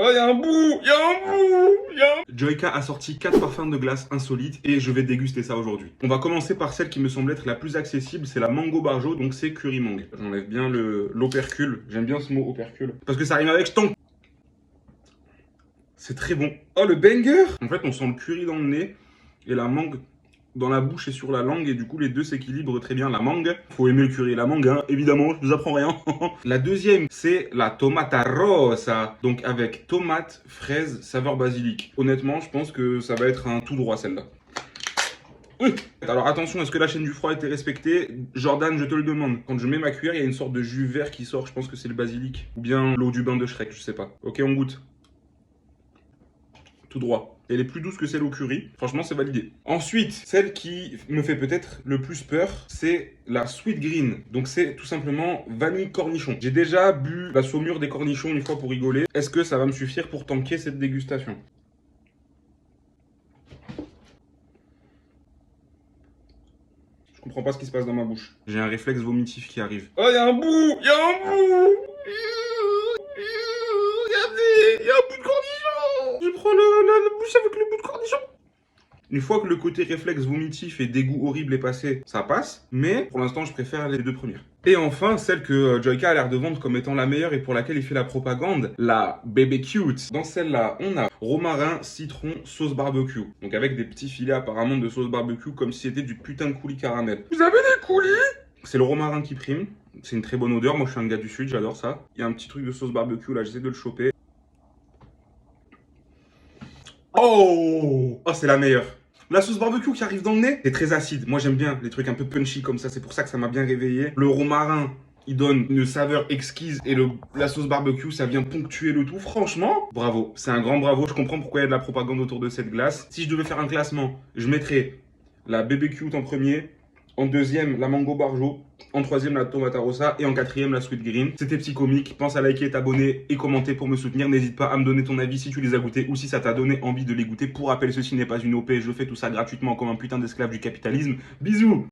Oh, y'a un bout, Joyka a sorti 4 parfums de glace insolites et je vais déguster ça aujourd'hui. On va commencer par celle qui me semble être la plus accessible, c'est la Mango Barjo, donc c'est curry mangue. J'enlève bien l'opercule, j'aime bien ce mot opercule, parce que ça rime avec stank. C'est très bon. Oh, le banger! En fait, on sent le curry dans le nez et la mangue dans la bouche et sur la langue, et du coup les deux s'équilibrent très bien. La mangue, faut aimer le curry et la mangue, hein, évidemment, je vous apprends rien. La deuxième, c'est la tomata rosa, donc avec tomate, fraise, saveur basilic. Honnêtement, je pense que ça va être un tout droit celle-là. Alors attention, est-ce que la chaîne du froid a été respectée? Jordan, je te le demande. Quand je mets ma cuillère, il y a une sorte de jus vert qui sort, je pense que c'est le basilic. Ou bien l'eau du bain de Shrek, je sais pas. Ok, on goûte. Tout droit. Elle est plus douce que celle au curry. Franchement, c'est validé. Ensuite, celle qui me fait peut-être le plus peur, c'est la Sweet Green. Donc, c'est tout simplement vanille cornichon. J'ai déjà bu la saumure des cornichons une fois pour rigoler. Est-ce que ça va me suffire pour tanker cette dégustation? Je comprends pas ce qui se passe dans ma bouche. J'ai un réflexe vomitif qui arrive. Oh, y'a un bout! Y'a un bout! Regardez! Y'a un bout de cornichon! Je prends la bouche avec le bout de cornichon. Une fois que le côté réflexe vomitif et dégoût horrible est passé, ça passe. Mais pour l'instant, je préfère les deux premières. Et enfin, celle que Joyka a l'air de vendre comme étant la meilleure et pour laquelle il fait la propagande, la Baby Cute. Dans celle-là, on a romarin, citron, sauce barbecue. Donc avec des petits filets apparemment de sauce barbecue comme si c'était du putain de coulis caramel. Vous avez des coulis? C'est le romarin qui prime. C'est une très bonne odeur. Moi, je suis un gars du sud, j'adore ça. Il y a un petit truc de sauce barbecue là, j'essaie de le choper. Oh, c'est la meilleure. La sauce barbecue qui arrive dans le nez, c'est très acide. Moi, j'aime bien les trucs un peu punchy comme ça. C'est pour ça que ça m'a bien réveillé. Le romarin, il donne une saveur exquise. Et la sauce barbecue, ça vient ponctuer le tout. Franchement, bravo. C'est un grand bravo. Je comprends pourquoi il y a de la propagande autour de cette glace. Si je devais faire un classement, je mettrais la Baby Cute en premier. En deuxième, la Mango Barjo. En troisième, la Tomata Rosa. Et en quatrième, la Sweet Green. C'était Psychomique. Pense à liker, t'abonner et commenter pour me soutenir. N'hésite pas à me donner ton avis si tu les as goûtés ou si ça t'a donné envie de les goûter. Pour rappel, ceci n'est pas une OP. Je fais tout ça gratuitement comme un putain d'esclave du capitalisme. Bisous!